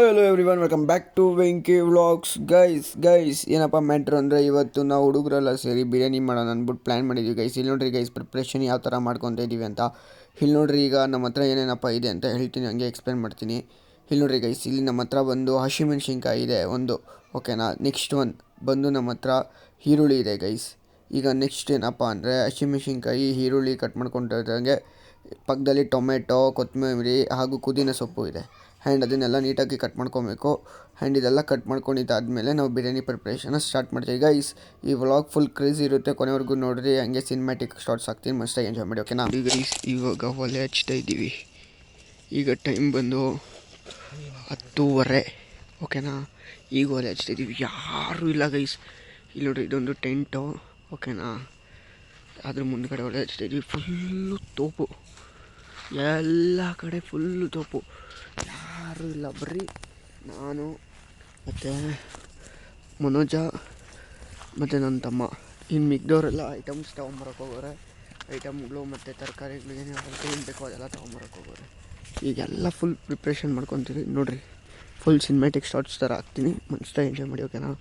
Hello everyone, welcome back to Venki vlogs. Guys ಏನಪ್ಪ matter ಅಂದರೆ, ಇವತ್ತು ನಾವು ಹುಡುಗರೆಲ್ಲ ಸೇರಿ ಬಿರಿಯಾನಿ ಮಾಡೋಣ ಅಂದ್ಬಿಟ್ಟು ಪ್ಲ್ಯಾನ್ ಮಾಡಿದ್ವಿ ಗೈಸ್. ಇಲ್ಲಿ ನೋಡ್ರಿ ಗೈಸ್, ಪ್ರಿಪ್ರೇಷನ್ ಯಾವ ಥರ ಮಾಡ್ಕೊತಾ ಇದ್ದೀವಿ ಅಂತ. ಇಲ್ಲಿ ನೋಡ್ರಿ, ಈಗ ನಮ್ಮ ಹತ್ರ ಏನೇನಪ್ಪ ಇದೆ ಅಂತ ಹೇಳ್ತೀನಿ, ಹಂಗೆ ಎಕ್ಸ್ಪ್ಲೇನ್ ಮಾಡ್ತೀನಿ. ಇಲ್ಲಿ ನೋಡ್ರಿ ಗೈಸ್, ಇಲ್ಲಿ ನಮ್ಮ ಹತ್ರ ಬಂದು ಹಸಿಮೆಣ್ಸಿನ್ಕಾಯಿ ಇದೆ ಒಂದು, ಓಕೆನಾ. ನೆಕ್ಸ್ಟ್ ಒನ್ ಬಂದು ನಮ್ಮ ಹತ್ರ ಈರುಳ್ಳಿ ಇದೆ ಗೈಸ್. ಈಗ ನೆಕ್ಸ್ಟ್ ಏನಪ್ಪ ಅಂದರೆ, ಹಸಿಮೆಣ್ಸಿನ್ಕಾಯಿ ಈರುಳ್ಳಿ ಕಟ್ ಮಾಡ್ಕೊಂಡಿರೋಂಗೆ ಪಕ್ಕದಲ್ಲಿ ಟೊಮೆಟೊ, ಕೊತ್ತಂಬರಿ ಹಾಗೂ ಪುದೀನ ಸೊಪ್ಪು ಇದೆ. ಆ್ಯಂಡ್ ಅದನ್ನೆಲ್ಲ ನೀಟಾಗಿ ಕಟ್ ಮಾಡ್ಕೊಬೇಕು. ಆ್ಯಂಡ್ ಇದೆಲ್ಲ ಕಟ್ ಮಾಡ್ಕೊಂಡಿದ್ದಾದಮೇಲೆ ನಾವು ಬಿರಿಯಾನಿ ಪ್ರಿಪ್ರೇಷನ್ನ ಸ್ಟಾರ್ಟ್ ಮಾಡ್ತೀವಿ ಗೈಸ್. ಈ ವ್ಲಾಗ್ ಫುಲ್ ಕ್ರೇಜ್ ಇರುತ್ತೆ, ಕೊನೆವರೆಗೂ ನೋಡಿರಿ. ಹಂಗೆ ಸಿನಿಮ್ಯಾಟಿಕ್ ಶಾರ್ಟ್ಸ್ ಹಾಕ್ತೀನಿ, ಮಸ್ತಾಗಿ ಎಂಜಾಯ್ ಮಾಡಿ, ಓಕೆನಾ ಗೈಸ್. ಇವಾಗ ಒಲೆ ಹಚ್ತಾ ಇದ್ದೀವಿ. ಈಗ ಟೈಮ್ ಬಂದು 10:30, ಓಕೆನಾ. ಈಗ ಒಲೆ ಹಚ್ತಾ ಇದ್ದೀವಿ, ಯಾರೂ ಇಲ್ಲ ಗೈಸ್. ಇಲ್ಲಿ ನೋಡಿರಿ, ಇದೊಂದು ಟೆಂಟು, ಓಕೆನಾ. ಅದ್ರ ಮುಂದ್ಗಡೆ ಒಲೆ ಹಚ್ತಾ ಇದ್ದೀವಿ. ಫುಲ್ಲು ತೋಪು, ಎಲ್ಲ ಕಡೆ ಫುಲ್ಲು ತೋಪು, ಯಾರೂ ಇಲ್ಲ. ಬರೀ ನಾನು ಮತ್ತು ಮನೋಜ ಮತ್ತು ನನ್ನ ತಮ್ಮ. ಇನ್ನು ಮಿಕ್ದವರೆಲ್ಲ ಐಟಮ್ಸ್ ತೊಗೊಂಬರಕ್ಕೆ ಹೋಗೋರೆ. ಐಟಮ್ಗಳು ಮತ್ತು ತರಕಾರಿಗಳು ಏನೇನು ಬೇಕೋ ಅದೆಲ್ಲ ತೊಗೊಂಬರಕ್ಕೆ ಹೋಗೋರೆ. ಈಗೆಲ್ಲ ಫುಲ್ ಪ್ರಿಪ್ರೇಷನ್ ಮಾಡ್ಕೊತೀವಿ ನೋಡಿರಿ. ಫುಲ್ ಸಿನಿಮ್ಯಾಟಿಕ್ ಶಾರ್ಟ್ಸ್ ಥರ ಹಾಕ್ತೀನಿ, ಮಸ್ತಾಗಿ ಎಂಜಾಯ್ ಮಾಡಿ, ಓಕೆನಾ.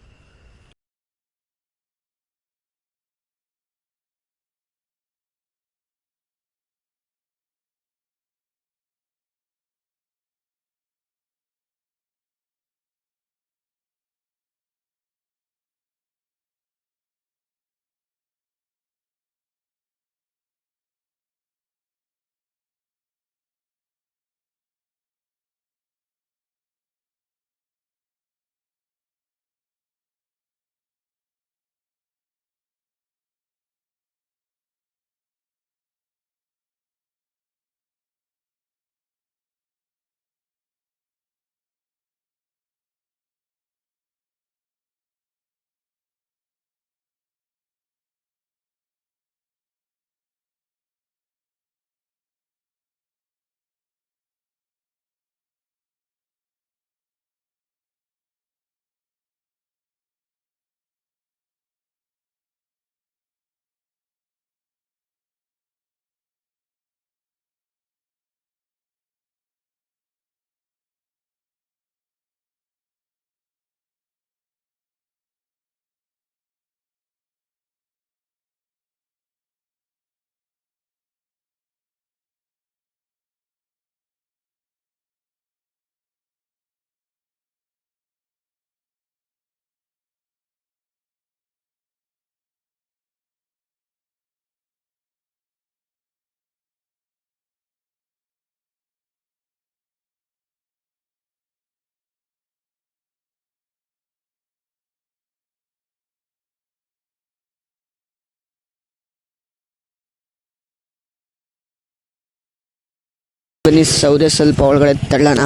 ಬನ್ನಿ, ಸೌದೆ ಸ್ವಲ್ಪ ಒಳಗಡೆ ತಳ್ಳೋಣ.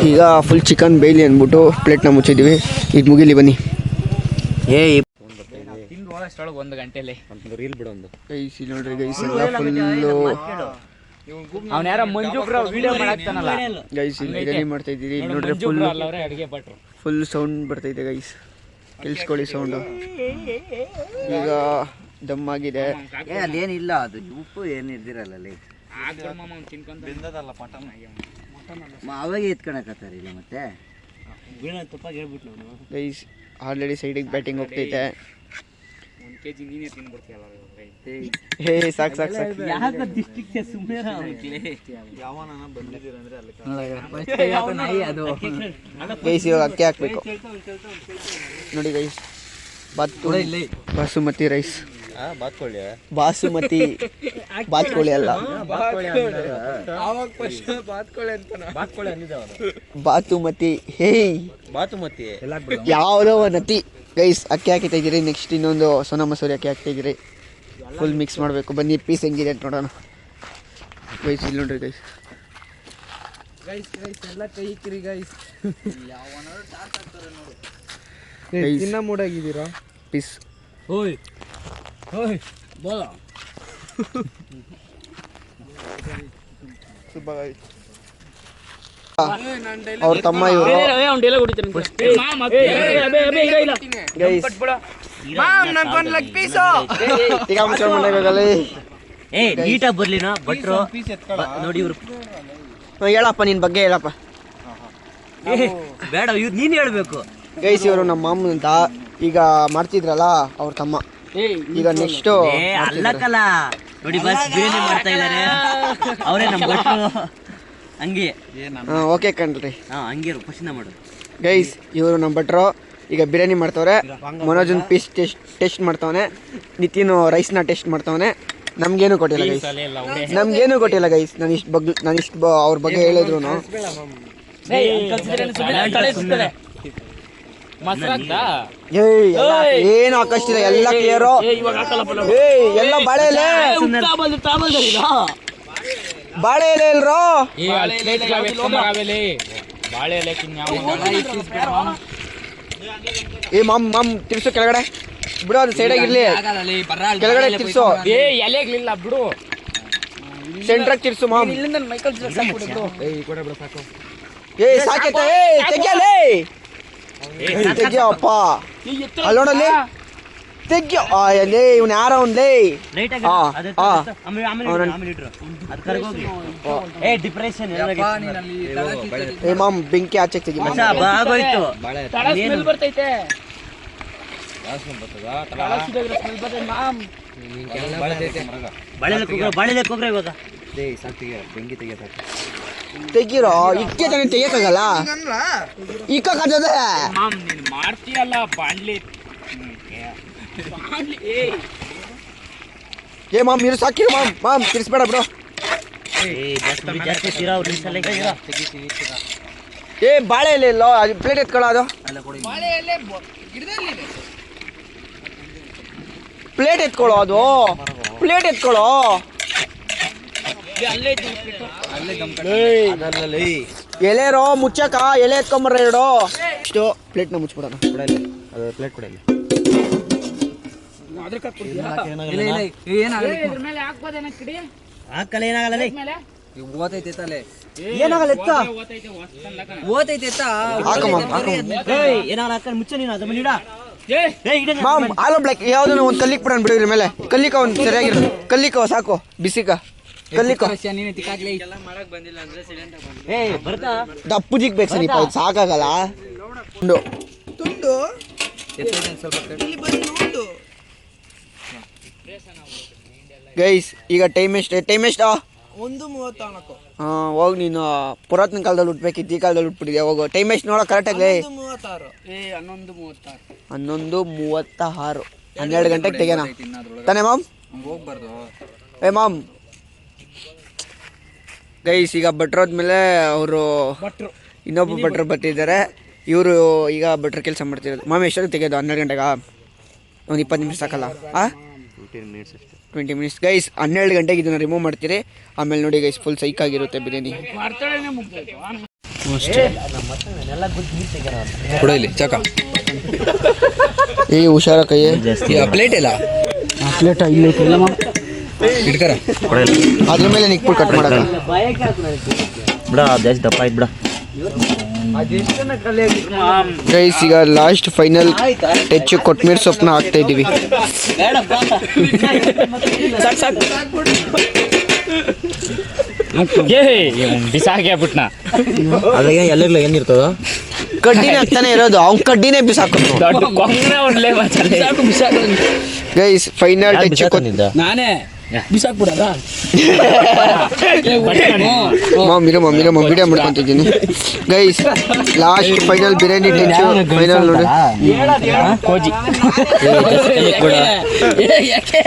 ಈಗ ಫುಲ್ ಚಿಕನ್ ಬೇಯ್ಲಿ ಅಂದ್ಬಿಟ್ಟು ಪ್ಲೇಟ್ನ ಮುಚ್ಚಿದ್ವಿ. ಈಗ ಮುಗಿಲಿ ಬನ್ನಿ. ಒಂದು ಗಂಟೆಲಿ ರೀಲ್ ಬಿಡೊಂದು ಗೈಸ್, ಇಲ್ಲಿ ನೋಡ್ರಿ ಗೈಸ್, ಎಲ್ಲ ಫುಲ್ಲು ಅವ್ನು ಯಾರೋ ಮಂಜು ಬ್ರೋ ವಿಡಿಯೋ ಮಾಡಾಕ್ತಾನಲ್ಲ ಗೈಸ್. ಇಲ್ಲಿ ಬಿರಿಯಾನಿ ಮಾಡ್ತಾ ಇದ್ದೀರಿ. ಇಲ್ಲಿ ನೋಡ್ರಿ, ಫುಲ್ ಸೌಂಡ್ ಬರ್ತೈತೆ ಗೈಸ್, ಕೇಳಿಸ್ಕೊಳ್ಳಿ ಸೌಂಡು. ಈಗ ದಮ್ ಆಗಿದೆ. ಅದೇನಿಲ್ಲ, ಅದು ಉಪ್ಪು ಏನಿದ್ದಿರಲ್ಲ ಅವಾಗೆ ಎತ್ಕೊಳಕತ್ತಾರ ಇಲ್ಲ ಮತ್ತೆ ಗೈಸ್. ಆಲ್ರೆಡಿ ಸೈಡಿಗೆ ಬ್ಯಾಟಿಂಗ್ ಹೋಗ್ತೈತೆ. ಹೇ ಸಾಕು ಸಾಕು ಸಾಕು ಗೈಸ್. ಇವಾಗ ಅಕ್ಕಿ ಹಾಕ್ಬೇಕು ನೋಡಿ ಗೈಸ್. ಬಾಸುಮತಿ ರೈಸ್, ಬಾಸುಮತಿ ಬಾತ್ಕೋಳಿ ಅಲ್ಲ, ಬಾತುಮತಿ. ಹೇ ಯಾವುದೋ ಒಂದು ಅತಿ ಗೈಸ್. ಅಕ್ಕಿ ಹಾಕಿತಾ ಇದ್ದೀರಿ. ನೆಕ್ಸ್ಟ್ ಇನ್ನೊಂದು ಸೋನಾ ಮಸೂರಿ ಅಕ್ಕಿ ಹಾಕ್ತಾ ಇದ್ದೀರಿ. ಫುಲ್ ಮಿಕ್ಸ್ ಮಾಡಬೇಕು. ಬನ್ನಿ, ಪೀಸ್ ಹೆಂಗಿದೆ ಅಂತ ನೋಡೋಣ ಗೈಸ್. ಇಲ್ಲಿ ನೋಡ್ರಿ ಗೈಸ್, ಎಲ್ಲ ಕೈ ಇಕ್ಕಿರಿ ಗೈಸ್. ಇನ್ನ ಮೂಡಾಗಿದ್ದೀರಾ ಪೀಸ್. ಓಯ್ ಬೋಲ ಅವ್ರ ತಮ್ಮ ಇವರು ನೀಟಾಗಿ ಬರ್ಲಿನ ಭಟ್ರು ನೋಡಿ ಇವ್ರು. ಹೇಳಪ್ಪ, ನಿನ್ ಬಗ್ಗೆ ಹೇಳಪ್ಪ. ಬೇಡ ಇವ್ರು ನೀನ್ ಹೇಳ್ಬೇಕು. ಗೈಸ್ ಇವರು ನಮ್ಮ ಮಾಮೂನ್ ಅಂತ ಈಗ ಮಾಡ್ತಿದ್ರಲ್ಲ ಅವ್ರ ತಮ್ಮ. ಈಗ ನೆಕ್ಸ್ಟ್ ಅಲ್ಲಕ್ಕಲ್ಲ ನೋಡಿ ಬಸ್ ಬಿರಿಯಾನಿ ಮಾಡ್ತಾ ಇದಾರೆ ಅವರೇ ನಮ್ಮ ಭಟ್ರು. ಹಂಗೆ ಓಕೆ ಕಣ್ರಿ. ಹಂಗೆ ಪಶಿನ ಮಾಡು. ಗೈಸ್ ಇವರು ನಮ್ಮ ಭಟ್ರು ಈಗ ಬಿರಿಯಾನಿ ಮಾಡ್ತವ್ರೆ. ಮನೋಜನ್ ಪೀಸ್ ಟೆಸ್ಟ್ ಮಾಡ್ತವನೆ, ನಿತಿನ್ ರೈಸ್ನ ಟೆಸ್ಟ್ ಮಾಡ್ತವನೆ. ನಮ್ಗೇನು ಕೊಟ್ಟಿಲ್ಲ ಗೈಸ್, ನಮ್ಗೇನು ಕೊಟ್ಟಿಲ್ಲ ಗೈಸ್. ನಾನು ಇಷ್ಟು ಅವ್ರ ಬಗ್ಗೆ ಹೇಳಿದ್ರು ಏನು ಹಾಕಷ್ಟಿಲ್ಲ, ಎಲ್ಲ ಕ್ಲಿಯರು. ಎಲ್ಲ ಬಾಳೆ ಎಲೆ, ಬಾಳೆ ಎಲೆ ಇಲ್ರೋ. ಏ ಮಾಮ್ ತಿರ್ಸು ಕೆಳಗಡೆ ಬಿಡು, ಅದು ಸೈಡಾಗಿರ್ಲಿ. ಕೆಳಗಡೆ ತಿರ್ಸು, ಎಲೆಗ್ಲಿಲ್ಲ ಬಿಡು. ಸೆಂಟ್ರಾಗ್ ತಿರ್ಸು ಮಾಮ್. ಏ ಸಾಕೈತೆ, ತೆಗಿಯಲೇ ತೆಗಿಯಪ್ಪ. ಅಲ್ಲೋಡಲ್ಲಿ ತೆಗಿಯೋ. ಎಲ್ಲಿ ಇವ್ನು ಯಾರ ಅವನ್ಲೇ? ಏ ಮಾಮ್ ಬೆಂಕಿ ಆಚೆ ತೆಗಿ. ತೆಗಿರೋ, ಇಕ್ಕೆ ತಾನೇ ತೆಗಿಯಕ್ಕಾಗಲ್ಲ. ಇಕ್ಕಾಗದೆ ಮಾಡ್ತೀಯಲ್ಲ ಬಾಣ್ಲಿ. ಏ ಮಾಮ್ ಇರು ಸಾಕಿರು ಮಾಮ್ ತಿರ್ಸ್ಬೇಡ ಬಿಡು. ಏ ಬಾಳೆ ಎಲೆ ಇಲ್ಲೋ, ಅದು ಪ್ಲೇಟ್ ಎತ್ಕೊಳ್ಳೋ. ಅದು ಪ್ಲೇಟ್ ಎತ್ಕೊಳ್ಳೋ, ಅದು ಪ್ಲೇಟ್ ಎತ್ಕೊಳ್ಳೋ. ಎಲೆರೋ ಮುಚ್ಚಕ, ಎಲೆ ಎತ್ಕೊಂಬರ್ರ ಎರಡು. ಇಷ್ಟು ಪ್ಲೇಟ್ನ ಮುಚ್ಬಿಡೋಣ. ಪ್ಲೇಟ್ ಕೊಡ. ಆಲೂ ಬ್ಲಾಕ್ ಯಾವ್ದು ಒಂದು ಕಲ್ಲಿಕ್ ಬಿಡೋಣ ಬಿಡು. ಇದ್ರ ಮೇಲೆ ಕಲ್ಲಿಕ ಒಂದು ಸರಿಯಾಗಿರೋದು. ಕಲ್ಲಿಕ ಸಾಕು, ಬಿಸಿಕ ಕಲ್ಲಿಕ. ದಪ್ಪುಜಿಗ್ ಬೇಕು ಸರಿಪ, ಇದು ಸಾಕಾಗಲ್ಲ. ತುಂಡು ಗೈಸ್ ಈಗ ಟೈಮ್ ಎಷ್ಟು? 1:34. ಹೋಗಿ ನೀನು ಪುರಾತನ ಕಾಲದಲ್ಲಿ ಉಟ್ಬೇಕಿತ್ತು, ಈ ಕಾಲದಲ್ಲಿ ಉಟ್ಬಿಟ್ಟಿದ್ಯಾ. ಹೋಗು. ಟೈಮ್ ಎಷ್ಟು ನೋಡೋ ಕರೆಕ್ಟಾಗಿ. 11:36. 12 ಗಂಟೆಗೆ ತೆಗೆನಾ ತಾನೇ ಮಾಮ್? ಏ ಮಾಮ್ ಗೈಸ್ ಈಗ ಭಟ್ರೋದ್ಮೇಲೆ ಅವರು ಇನ್ನೊಬ್ಬ ಭಟ್ರು ಬರ್ತಿದ್ದಾರೆ. ಇವರು ಈಗ ಭಟ್ರು ಕೆಲಸ ಮಾಡ್ತಿರೋದು. ಮಾಮ್ ಎಷ್ಟೊತ್ತಿಗೆ ತೆಗೆಯೋದು? 12 ಗಂಟೆಗಾ? ಒಂದು 20 ನಿಮಿಷ ಸಾಕಲ್ಲ? 20 ಮಿನಿಟ್ಸ್ ಗೈಸ್. 12 ಗಂಟೆಗೆ ಇದನ್ನು ರಿಮೂವ್ ಮಾಡ್ತೀರಿ. ಆಮೇಲೆ ನೋಡಿ ಗೈಸ್ ಫುಲ್ ಸೈಕ್ ಆಗಿರುತ್ತೆ ಬಿರಿಯಾನಿ. ಏ ಹುಷಾರ ಕೈ. ಪ್ಲೇಟ್ ಇಲ್ಲ, ಪ್ಲೇಟ್ ಇಲ್ಲ ಇಟ್ಕರ. ಅದ್ರ ಮೇಲೆ ನಿಕ್ಬಿಟ್ಟು ಕಟ್ ಮಾಡಕ ಬಿಡ, ಜಾಸ್ತಿ ದಪ್ಪ ಆಯ್ತು ಬಿಡ. ಗೈಸ್ ಈಗ ಲಾಸ್ಟ್ ಫೈನಲ್ ಟಚ್ ಕೊತ್ಮೀರಿ ಸೊಪ್ಪನ್ನ ಹಾಕ್ತಾ ಇದೀವಿ. ಬಿಸಾಕ್ಬಿಟ್ನ. ಅದ್ರಾಗ ಎಲ್ಲ ಏನಿರ್ತದ? ಕಡ್ಡಿನೇ ಹಾಕ್ತಾನೆ ಇರೋದು. ಅವ್ನು ಕಡ್ಡಿನೇ ಬಿಸಾಕೋದು. ಗೈಸ್ ಫೈನಲ್ ಟಚ್ ನಾನೇ ಬಿಸಾಕ್ಬಿಡದ. ಮಾಮ್ ವಿಡಿಯೋ ಮಾಡ್ಕೊಂತಿದ್ದೀನಿ guys. Last final biryani touch final ನೋಡಿ.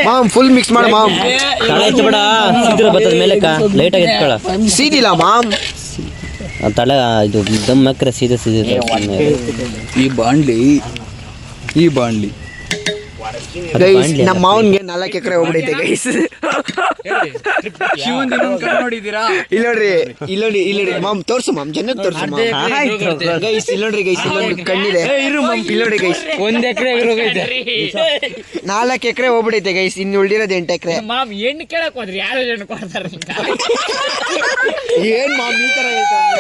ಮಾಮ್ ಫುಲ್ ಮಿಕ್ಸ್ ಮಾಡು ಮಾಮ್. ಸೀದಿಲ್ಲ ಮಾಮ್, ತಲೆ ಇದು ದಮ್ ಹಾಕ್ರೆ ಸೀದಾ ಈ ಬಾಂಡ್ಲಿ ಗೈಸ್ ನಮ್ಮ ಮಾವನ್ಗೆ 4 ಎಕರೆ ಹೋಗ್ಬಿಡೈತೆ ಗೈಸ್. ಇಲ್ಲೋಡ್ರಿ ಮಾಮ್, ತೋರ್ಸು ಮಾಮ್, ಜನಕ್ಕೆ ತೋರ್ಸು ಮಾಮ್. ಗೈಸ್ ಇಲ್ಲೋಡ್ರಿ ಗೈಸ್, ಇಲ್ಲೊಂದು ಕಣ್ಣಿದೆ. ಇಲ್ಲೋಡ್ರಿ ಗೈಸ್, 1 ಎಕರೆ 4 ಎಕರೆ ಹೋಗ್ಬಿಡೈತೆ ಗೈಸ್. ಇನ್ನು ಉಳಿದಿರೋದು 8 ಎಕರೆ. ಮಾಮ್ ಹೆಣ್ಣು ಕೇಳಕ್ ಹೋದ್ರಿ, ಯಾರು ಹೆಣ್ಣು ಕೊಡ್ತಾರೆ? ಏನ್ ಮಾಮ್ ಈ ತರ ಹೇಳ್ತಾರೆ?